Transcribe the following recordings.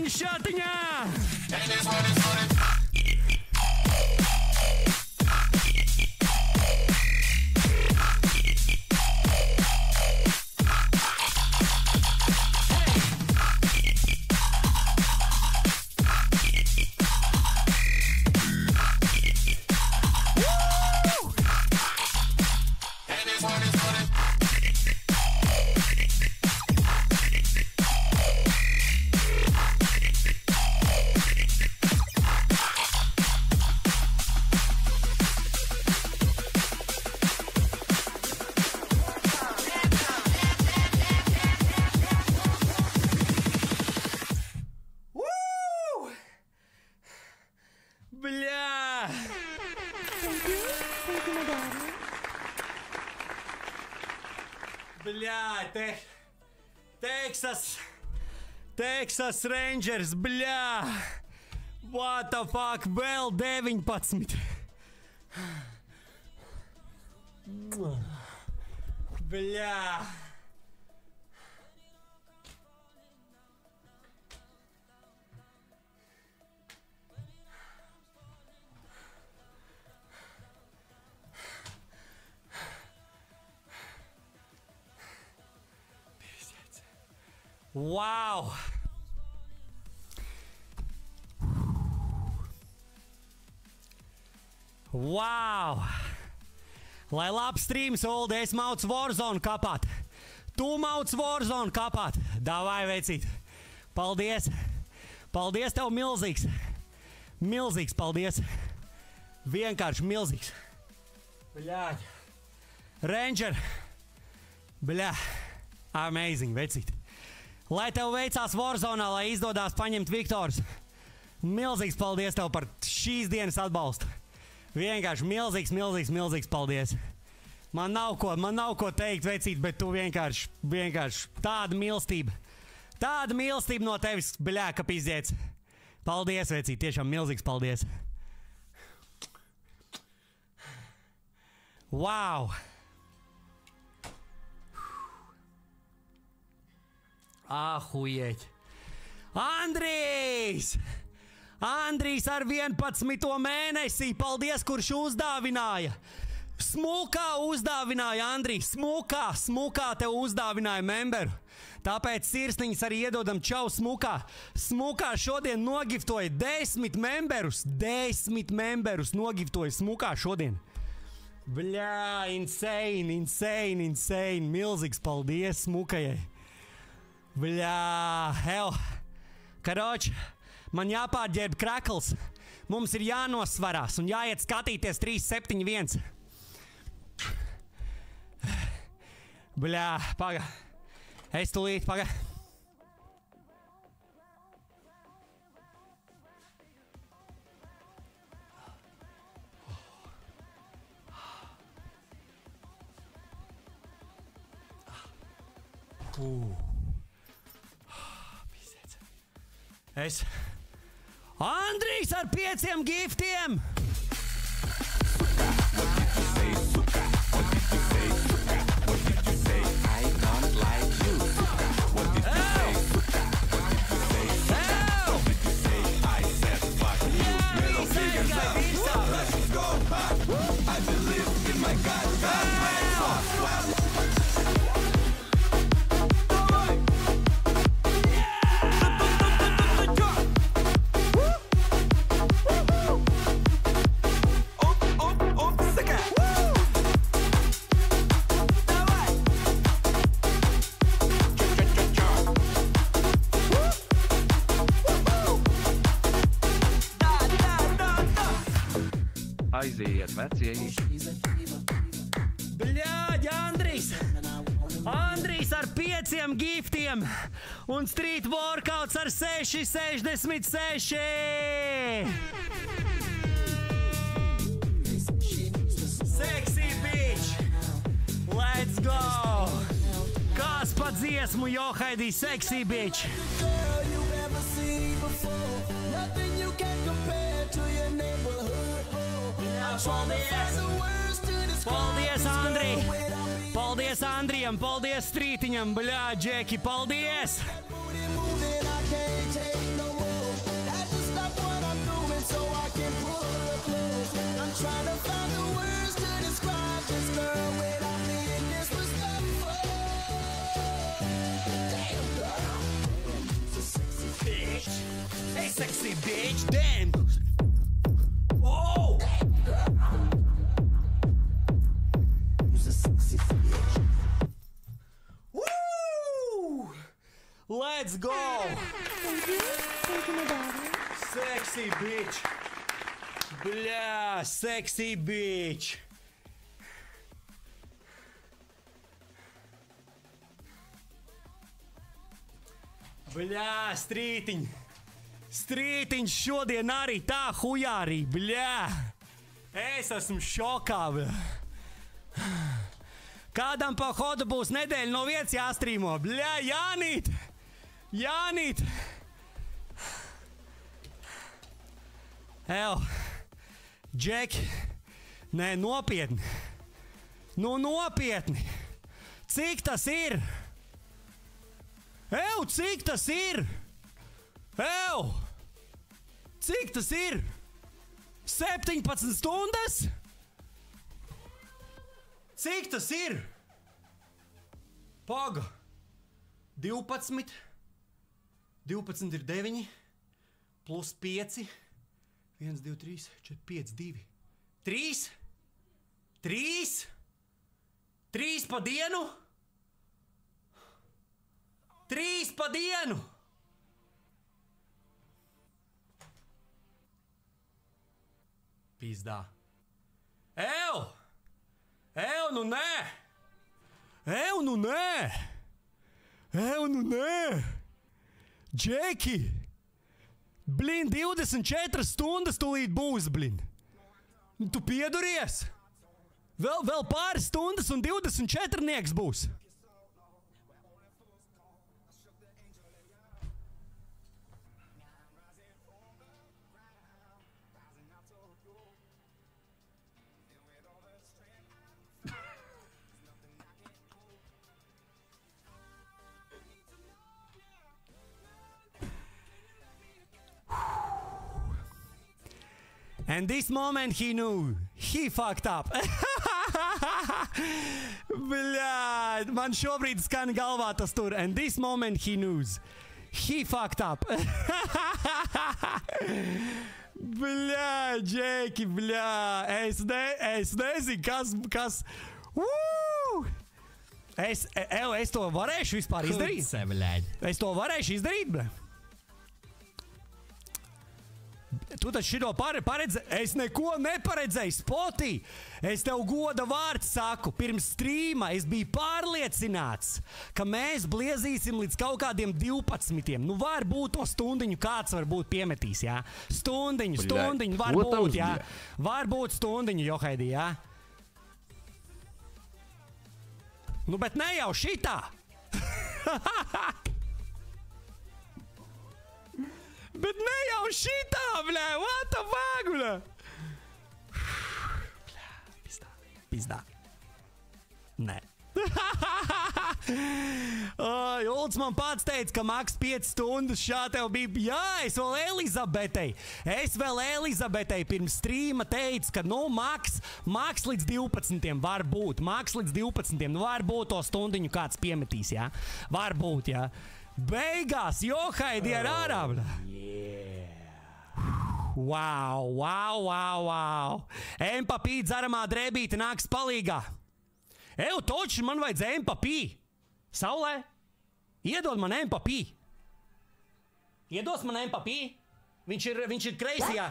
šatiņā! Texas Rangers, bļā! What the fuck, vēl 19! Bļā! Wow! Wow! Lai labs streams, Olde, es maucu Warzone kapāt. Tu mauc Warzone kapāt. Davai, veicīt. Paldies. Paldies tev milzīgs. Milzīgs paldies. Vienkārši milzīgs. Bļāģ. Ranger. Bļā. Amazing, veicīt. Lai tev veicās Warzonā, lai izdodās paņemt Viktors. Milzīgs paldies tev par šīs dienas atbalstu. Vienkārši milzīgs, milzīgs, milzīgs paldies. Man nav ko teikt, veicīt, bet tu vienkārši tāda mīlestība. Tāda mīlestība no tevis, bļā, ka pizdiec. Paldies, veicīt, tiešām milzīgs paldies. Wow! Ahujeķi! Andrijs! Andrijs ar 11. mēnesī, paldies, kurš uzdāvināja! Smukā uzdāvināja, Andrijs! Smukā tev uzdāvināja memberu! Tāpēc sirsniņas arī iedodam čau Smukā! Smukā šodien nogiftoja 10 memberus! 10 memberus nogiftoja Smukā šodien! Bļā, insane! Milzīgs paldies Smukajai! Bļā, hell! Karoč, man jāpārģērb krakls. Mums ir jānosvarās un jāiet skatīties 371. Bļā, paga. Es tūlīt, paga. Es. Andrijs ar 5 giftiem! Aiziet, vecie īsti. Bļāģ, Andrijs! Andrijs ar 5 giftiem un street workouts ar 6,66! Sexy bitch! Let's go! Kas pa dziesmu Johaidī Sexy bitch! Paldies, Andrij! Paldies Andrijam, paldies Strītiņam, bļā, Džeki, paldies! Hey, sexy bitch, damn. Oh. Woo! Let's go. Sexy bitch. Бля, sexy bitch. Bļā, strītiņš šodien arī tā hujārī, bļā. Es esmu šokā, bļā. Kādam pa hodu būs nedēļa no vietas jāstrīmo, bļā, Jānīt. Džeki, nē, nopietni. Nu, nopietni. Cik tas ir? Cik tas ir? Cik tas ir? 17 stundas? Cik tas ir? Paga. 12. 12 ir 9. Plus 5. 1, 2, 3, 4, 5, 2. 3? 3? 3 pa dienu? 3 pa dienu! Pizdā. Nu nē! Džeki! Blin, 24 stundas tūlīt būs, blin. Tu pieduries? Vēl pāris stundas un 24 nieks būs. And this moment he knew. He fucked up. Bļā, man šobrīd skan galvā tas tur. And this moment he knew. He fucked up. Bļā, Džeki, bļā. Es nezinu, kas... Es to varēšu vispār izdarīt? Es to varēšu izdarīt, bļā. Tu taču šito paredzēji, es neko neparedzēju, Spotī. Es tev goda vārds saku, pirms strīma es biju pārliecināts, ka mēs bliezīsim līdz kaut kādiem 12. Nu, varbūt to stundiņu kāds varbūt piemetīs, jā? Stundiņu, varbūt, jā? Varbūt stundiņu, Johaidī, jā? Nu, bet ne jau šitā! Bet ne jau šitā, bļā, what the fuck, bļā? Bļā, pizdā. Nē. Ulds man pats teica, ka maks 5 stundas šā tev bija. Jā, es vēl Elizabetei pirms strīma teicu, ka, nu, maks līdz 12. Varbūt, maks līdz 12. Nu, varbūt to stundiņu kāds piemetīs, jā? Varbūt, jā? Beigās, Johaidi ar ārā, bļā. Wow. Empapī dzeramā drēbīte nāks palīgā. Toči, man vajadz empapī. Saulē, iedod man empapī. Iedos man empapī. Viņš ir kreisajā.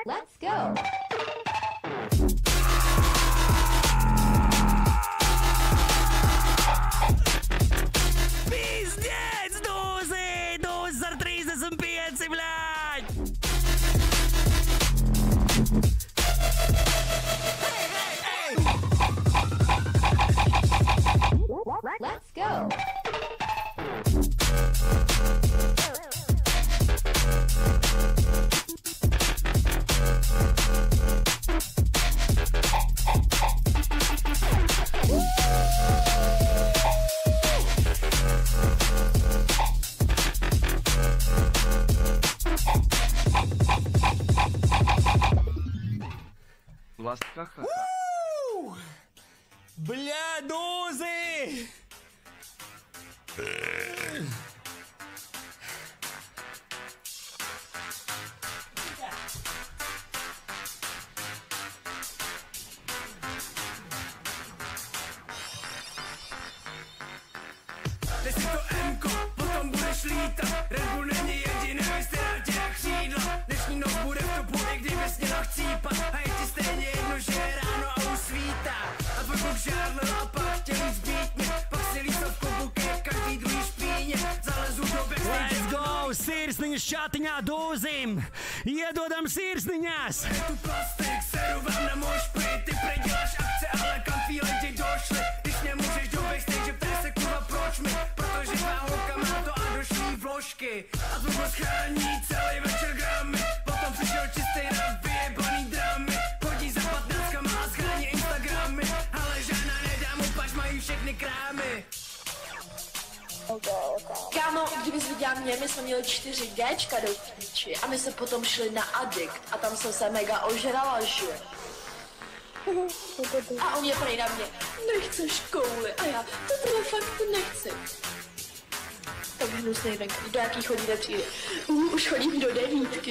Let's go. Let's go. Pizdec, dūzes ar 35, bļāģ! Hey! Last, ха-ха. Бля, Дузи! Ty si to M-ko, potom budeš lítat. Red Bull není jediný, vystřelá tě jak křídla. Dnešní noc bude v topu, i kdybys měla chcípat. A je ti stejně jedno, že je ráno a už svítá. A tvůj kluk žádl a pak chtěl jít zbít mě. Pak si lístovku buket, každý druhý špíně. Zalezu do backstage. Let's go! Sirsniņas šatiņā Dūzim! Iedodam sirsniņas! Tu plastik, seru vám na mošpy. Ty preděláš akce, ale kam tvý lidi došli. Když nemůžeš do backstage, ptaj se kurva proč mi. Protože tvá holka má to a došlý vložky. A tvůj boss chrání celý večer gramy. Potom přišel čistý rap, vyjebaný dramy. Chodí za 15 a schrání Instagramy. Ale žádná nedá mu, pač mají všechny krámy. Kámo, kdybys viděla mě, my jsme měli 4 Gčka do píči a my se potom šli na Addict a tam jsem se mega ožrala, že? A on je prej na mě, nechceš kouli a já, to teda fakt nechci. Tak hnusnej venku, do jaký chodíte třídy? Už chodím do 9.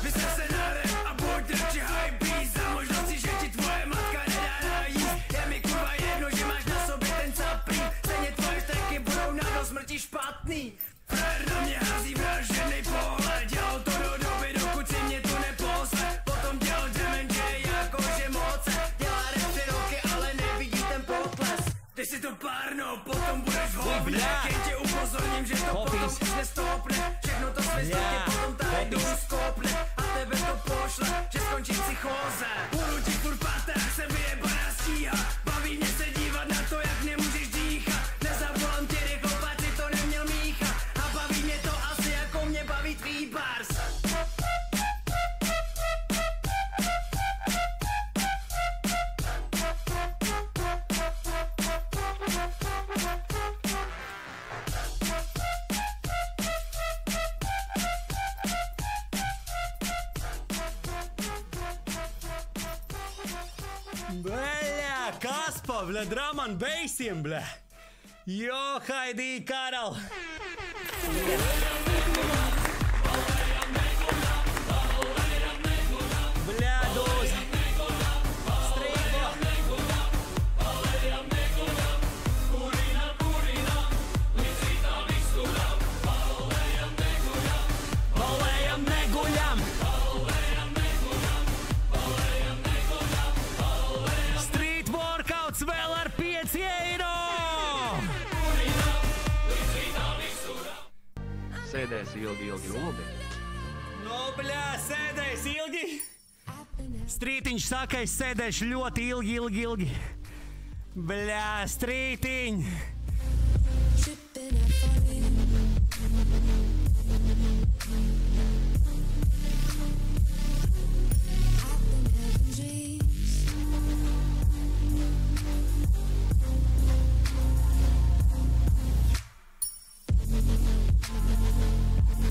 Vysel se na rap a buď radši high beast. Za možnosti, že ti tvoje matka nedá najíst. Je mi kurva jedno, že máš na sobě ten caprý. Stejně tvoje šteky budou na do smrti špatný. Frajer na mě hází vražený pohled. Dělal to do doby, dokud si mě tu neposle. Potom dělal Demenže jakože moce. Dělá rap 3 roky, ale nevidí ten potles. Ty si to párno, potom budeš hovně. Jen tě upozorním, že to potom už nestopne. Všechno to svislně, potom tady dům skopne. A tebe to pošle, že skončí psychóze. Budu ti furt patách, jsem vyjebaná stíha. Baví mě se dívat na to, jak nemůžeš dýchat. Nezavolám tě rychlo, pač si to neměl míchat. A baví mě to asi jako mě baví tvý bars. Bля, Kaspa, bля, drum and bassiem, bля. Jo, Haidī, Karol. Bля, Dūzi. Strīpo. Balējam, neguļam. Street workouts vēl ar 5 eiro! Sēdēs ilgi ilgi. Nu, bļā, sēdēs ilgi. Strītiņš saka, es sēdēšu ļoti ilgi. Bļā, Strītiņ.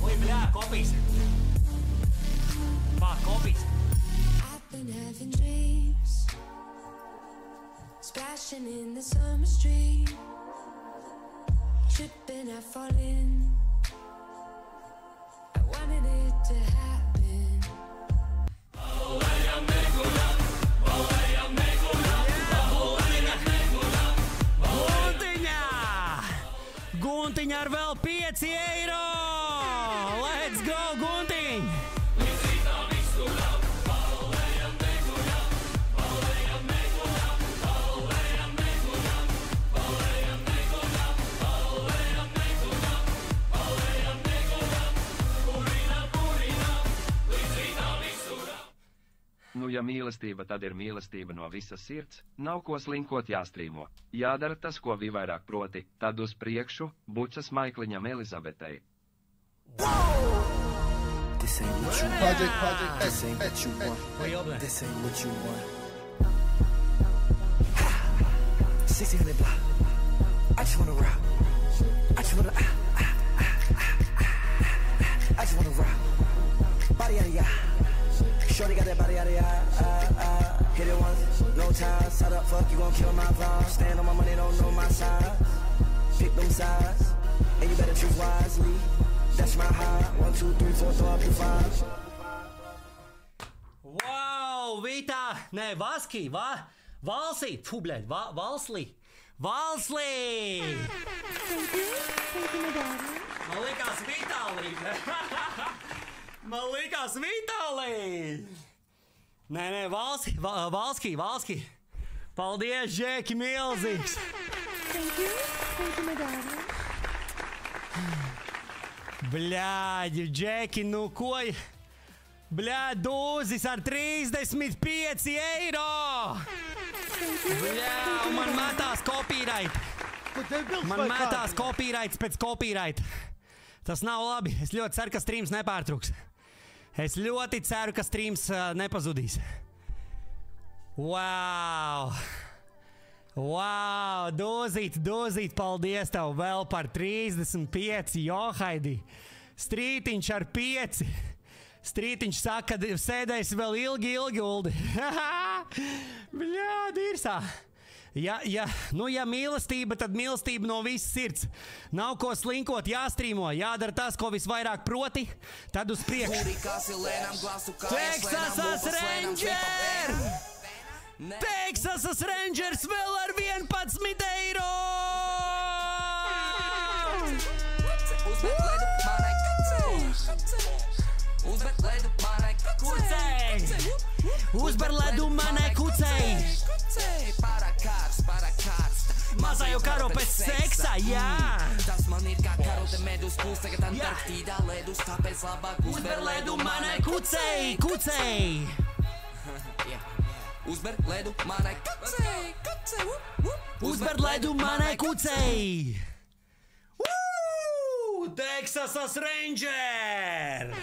Oi, bļā, kopijas. Vāk, kopijas. Been having dreams, splashing in the summer stream, tripping, I fall in. I wanted it to happen. Guntiņa ar vēl 5 eiro! Let's go, Guntiņ! Nu ja mīlestība, tad ir mīlestība no visas sirds. Nav ko slinkot jāstrīmo. Jādara tas, ko vairāk proti. Tad uz priekšu, bučas Maikliņam Elizabetei. This ain't what you want. Project, this ain't what you Oi, want. oblē. This ain't what you want. 1600 block. I just wanna rock. I just wanna I just wanna rock. Body yada yada. Shorty got that body yada yada. Hit it once, no ties. How the fuck you gon' kill my vibe? Stand on my money, don't know my size. Pick them sides, and you better choose wisely. That's my high. 1, 2, 3, 4, throw up your 5. Wow, Vita! Nē, Vaski, Valsī! Fū, bļaļ, Valslī! Valslī! Man likās Vitālī! Man likās Vitālī! Nē, Valski! Paldies, Džeki, milzīgs! Bļāģi, Džeki, nu ko? Bļā, dūzis ar 35 eiro! Bļā, un man metās copyright. Man metās copyrights pēc copyright. Tas nav labi. Es ļoti ceru, ka streams nepārtrūks. Es ļoti ceru, ka streams nepazudīs. Wow! Wow! Dūzīt, paldies tev vēl par 35, Johaidi! Strītiņš ar 5! Strītiņš saka, ka sēdēs vēl ilgi, Uldi. Bļā, dirsā. Ja mīlestība, tad mīlestība no visas sirds. Nav ko slinkot, jāstrīmo, jādara tas, ko visvairāk proti, tad uz priekšu. Texasas Ranger! Texasas Rangers vēl ar 11 eiro! Uzber ledu manai kucei! Mazā jau karo pēc seksa, jā! Tas man ir kā karote medus, plus tagad Antarktīdā ledus, tāpēc labāk uzber ledu manai kucei! Uzber ledu manai kucei! Uzber ledu manai kucei! Texasas Ranger!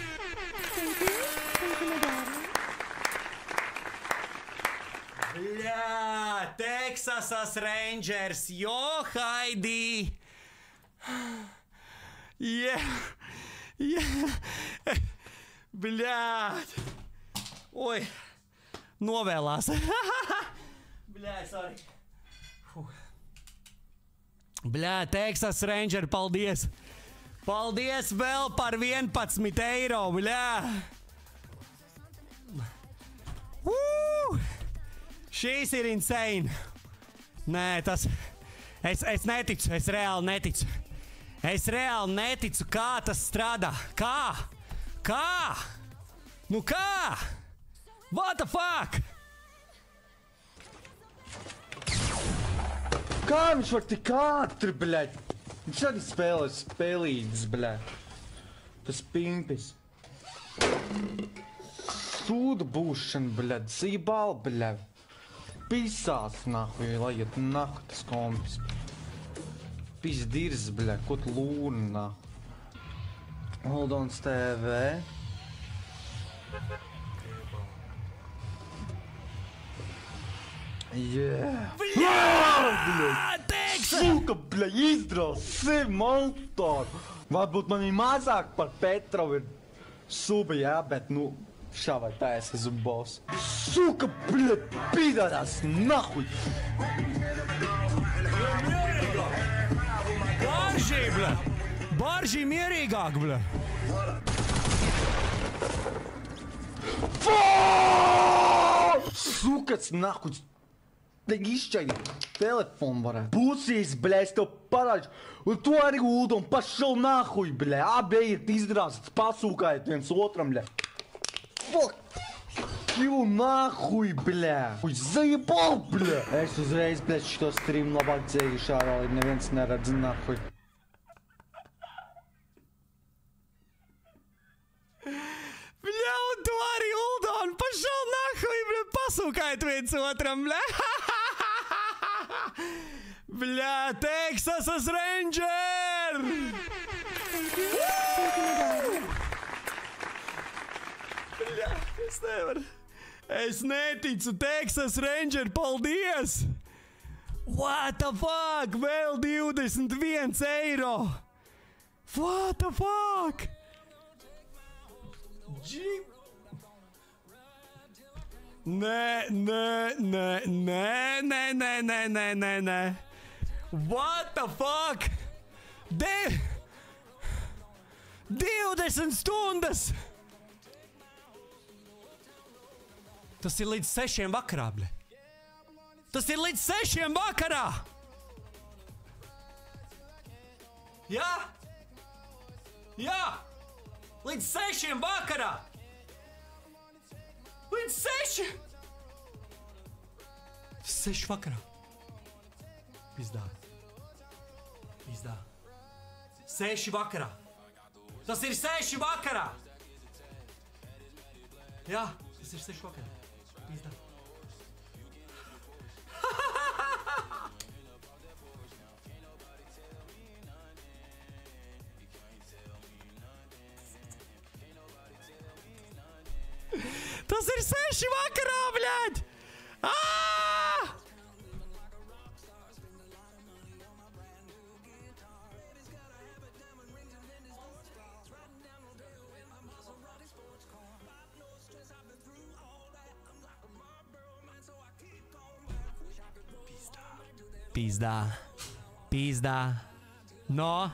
Bļā, Texasas Rangers, Johaidi! Bļā! Oi, novēlās. Bļā, sorry. Bļā, Texas Ranger, paldies! Paldies vēl par 11 eiro, bļā! Šīs ir insane! Nē, tas... Es neticu, es reāli neticu. Es reāli neticu, kā tas strādā. Kā? Nu kā? What the fuck? Kā viņš var tik ātri, bļaļ? Viņš arī spēlē spēlītas, bļaļ. Tas pimpis. Sūda būšana, bļaļ. Zībāli, bļaļ. Pisās, nahuj, lai iet nahuj tas kompis. Pizdirs, bļaļ. Ko tu lūni, nahuj. Holdons TV. Yeah. Bļā! Texas! Suka, bļa, izdraus sevi monstoru. Varbūt man ir mazāk par Petrovu ir suba, jā, bet, nu, šā vai tā es esmu boss. Suka, bļa, pidarās, nahuj! Baržī, bļa! Baržī mierīgāk, bļa! Sukas, nahuj! Te izšķaļi telefonu varētu. Pusīs, bļa, es tev parāžu. Un tu arī Uldu un pašau nahuj, bļa. Abi ejiet izdrāsat, pasūkājiet viens otram, bļa. Fuck! Jū nahuj, bļa. Uj, zaibal, bļa. Es uzreiz, bļa, šito streamu labāk dzējuši ārā, lai neviens neredz nahuj. Bļa, un tu arī Uldu un pašau nahuj, bļa, pasūkājiet viens otram, bļa. Bļā, Texasas Ranger! Bļā, es nevaru. Es neticu, Texas Ranger, paldies! What the fuck? Vēl 21 eiro! What the fuck? Nē. What the fuck? 20 stundas! Tas ir līdz 6 vakarā, ble. Tas ir līdz 6 vakarā! Jā! Jā! Līdz 6 vakarā! Līdz 6! 6 vakarā. Pizdā. 6 vakarā. Tas ir 6 vakarā! Jā, tas ir 6 vakarā. Pizdā. Tas ir 6 vakarā, bļaļ! Pizdā. No.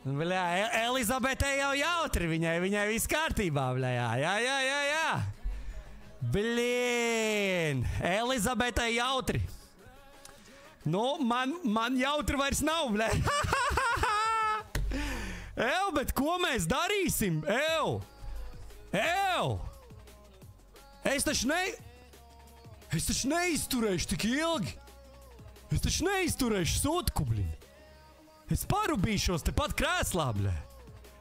Bļā, Elizabetei jau jautri, viņai viss kārtībā, bļā, jā. Blīn, Elizabetei jautri. Nu, man jautri vairs nav, bļā. Bet ko mēs darīsim? Es taču neizturēšu tik ilgi. Es taču neizturēšu sutku, blin. Es parubīšos tepat krēslā, blē.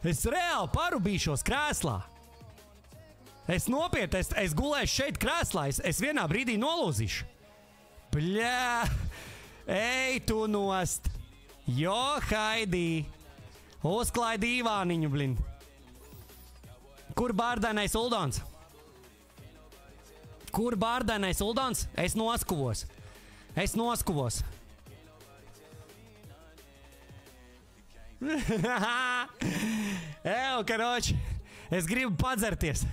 Es reāli parubīšos krēslā. Es nopietni, es gulēšu šeit krēslā. Es vienā brīdī nolūzīšu. Bļā. Ej tu nost. Jo, Haidī. Uzklāj dīvāniņu, blin. Kur bārdainais uldons? Kur bārdainais uldons? Es noskuvos. Karoči, es gribu padzerties.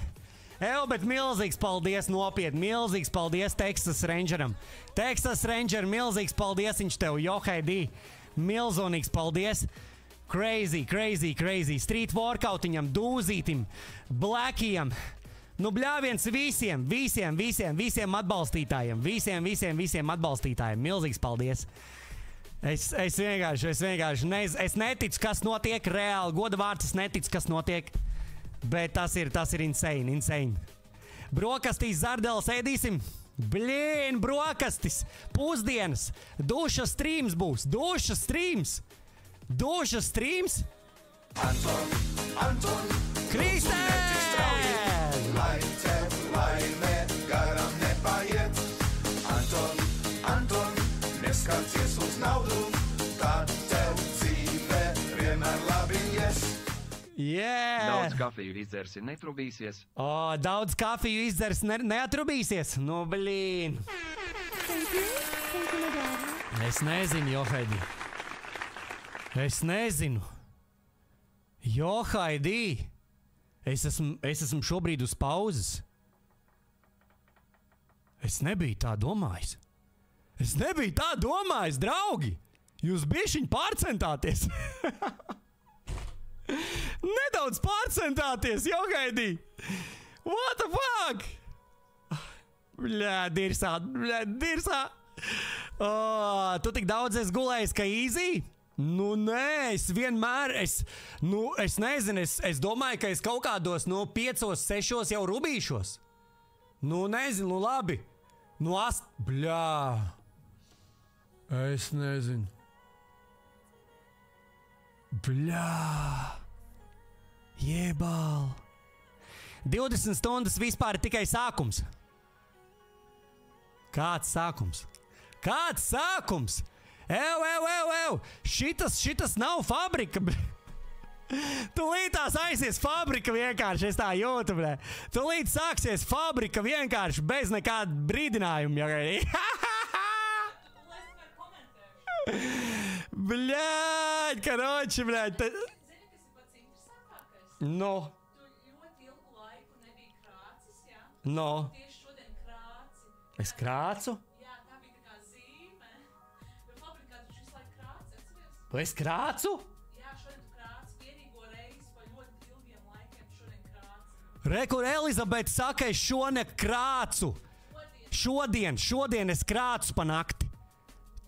Bet milzīgs paldies, nopietni, milzīgs paldies Texas Rangeram. Texas Ranger, milzīgs paldies viņš tev, Johaidī. Milzonīgs paldies. Crazy. Street workoutiņam, dūzītim, Blackijam. Nu, bļāviens visiem atbalstītājiem. Visiem atbalstītājiem. Milzīgs paldies. Es vienkārši neticu, kas notiek reāli. Goda vārds, es neticu, kas notiek. Bet tas ir insane. Brokastīs zardeles ēdīsim. Blīn, brokastis. Pusdienas. Dušas streams būs. Dušas streams. Anton. Kristēn! Lai tev laime garam nepaiet. Anton, neskaties uz naudu, tad tev dzīve vienmēr labi ies. Daudz kafiju izdzersi, netrubīsies. Daudz kafiju izdzers, neatrubīsies? Nu, blīn. Es nezinu, Johaidī. Johaidī. Es esmu šobrīd uz pauzes. Es nebiju tā domājis, draugi. Jūs bišķiņ pārcentāties. Nedaudz pārcentāties, Johaidī. What the fuck? Bļā, dirsā. Tu tik daudz esi gulējis, ka easy? Nu, nē, es vienmēr, es nezinu, es domāju, ka es kaut kādos, 5-6 jau rubīšos. Nu, nezinu, labi. Bļā. Es nezinu. Bļā. Jebal. 20 stundas vispār ir tikai sākums. Kāds sākums? Šitas nav fabrika, bļa. Tūlītās aizies fabrika vienkārši, es tā jūtu, bļa. Tūlīt sāksies fabrika vienkārši bez nekāda brīdinājuma. Bļaļ, karoči, bļaļ. No. Tieši šodien krāci. Es krācu? Jā, tā bija tā kā zīme. Jo fabrikā taču visu laiku krāci, atceries? Es krācu? Jā, šodien tu krāci. Vienīgo reizi pa ļoti ilgiem laikiem šodien krāci. Re, kur Elizabete saka, es šonakt krācu. Šodien es krācu pa nakti.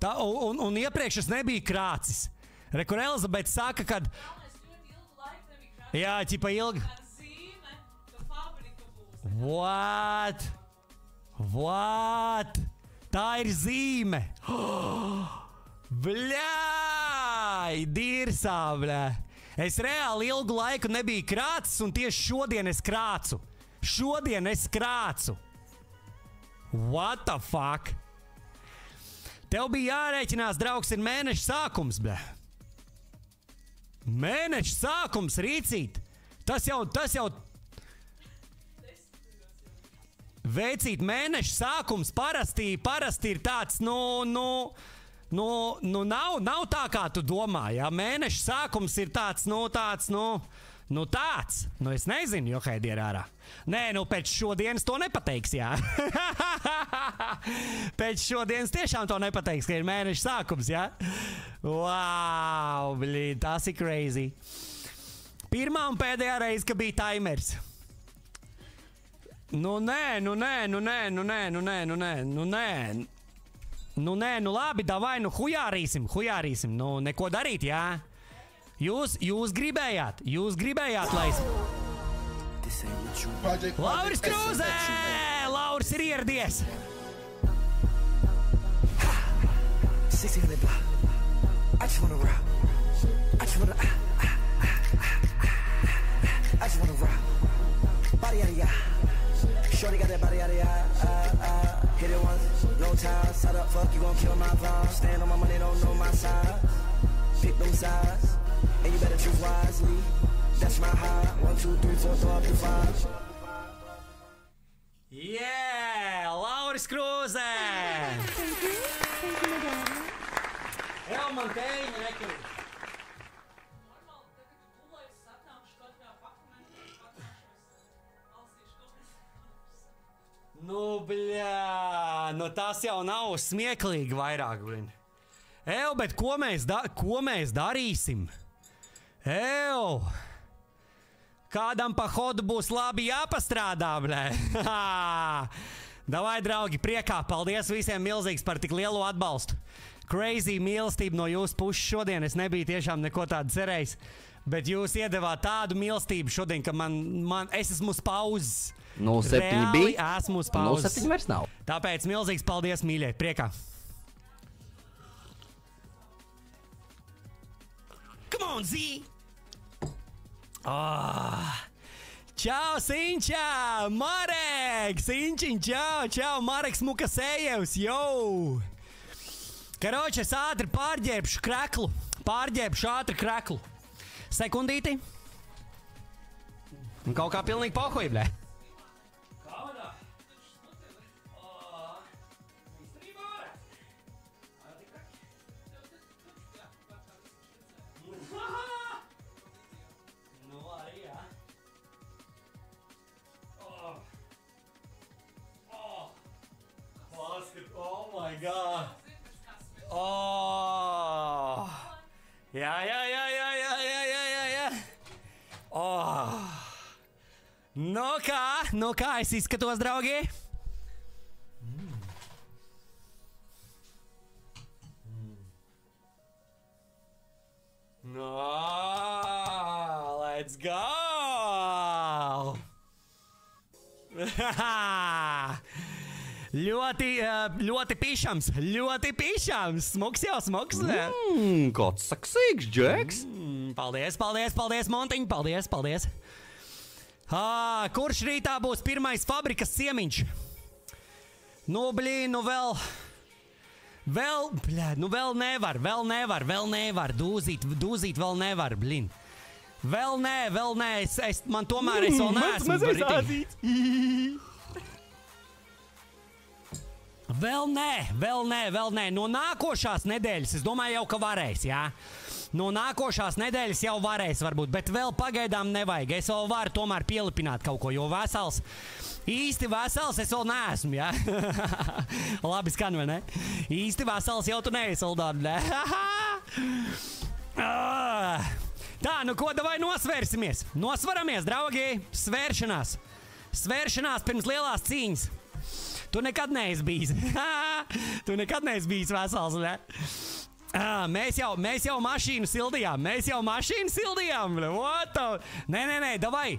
Un iepriekš es nebiju krācis. Re, kur Elizabete saka, kad... Galvenais ļoti ilgu laiku nebija krāci. Jā, ķipa ilgi. Ar zīme, ka fabrika būs. What? Tā ir zīme. Bļāj, dirsā, bļā. Es reāli ilgu laiku nebiju krācis, un tieši šodien es krācu. What the fuck? Tev bija jārēķinās, draugs, ir mēneša sākums, bļā. Mēneša sākums, rīcīt. Tas jau... Veicīt, mēneša sākums parasti ir tāds, nav tā, kā tu domā, jā. Mēneša sākums ir tāds, es nezinu, jo heidi ir ārā. Nē, pēc šodienas to nepateiks, jā. Pēc šodienas tiešām to nepateiks, ka ir mēneša sākums, jā. Wow, blī, tas ir crazy. Pirmā un pēdējā reize, ka bija timers. Nē, labi, davai, hujārīsim, neko darīt, jā. Jūs gribējāt, lai es... Lauris Krūzē! Lauris ir ieradies! Shorty got that body out of ya, hit it once, no ties. How the fuck you gon' kill my vibe? Stand on my money, don't know my size. Pick them sides, and you better choose wisely. That's my high. 1, 2, 3, 4, throw up your 5. Yeah, Lauris Krūzē! Evo man tēņi nekrīt. Bļā, tas jau nav smieklīgi vairāk, blin. Bet ko mēs darīsim? Kādam pa hodu būs labi jāpastrādā, blē. Davai, draugi, priekā, paldies visiem milzīgs par tik lielo atbalstu. Crazy mīlestība no jūsu puses šodien, es nebiju tiešām neko tādu cerējis, bet jūs iedevāt tādu mīlestību šodien, ka es esmu uz pauzes. 07 bija, esmu uz pauzes. 07 vairs nav. Tāpēc milzīgs paldies, mīļie, priekā. Come on, Z! Čau, Sinčā! Marek! Sinčiņ, čau! Mareks Mukasējevs, jau! Karoči, es ātri pārģērbšu kreklu. Sekundīti. Un kaut kā pilnīgi pohuj, blē. Oh my God. Jā. Nu kā es izskatos, draugi? Let's go! Ļoti pišams. Smuks jau, smuks. Kāds saksīgs, Džeks. Paldies, Montiņ, paldies. Kurš rītā būs pirmais fabrikas ciemiņš? Vēl nevar. Dūzīt vēl nevar, blin. Vēl nē, man tomēr es vēl neesmu ritīgi. Vēl nē. No nākošās nedēļas, es domāju jau, ka varēs, jā? No nākošās nedēļas jau varēs varbūt, bet vēl pagaidām nevajag. Es vēl varu tomēr pielipināt kaut ko, jo vesels Īsti vesels es vēl neesmu, jā? Labi skan, vai ne? Īsti vesels jau tu neesi, Uldon, ne? Tā, nu ko, davai nosvērsimies? Nosvaramies, draugi, svēršanās. Svēršanās pirms lielās cīņas. Tu nekad neesi bijis. Tu nekad neesi bijis vesels, ne? Mēs jau mašīnu sildījām. What the? Nē, davai.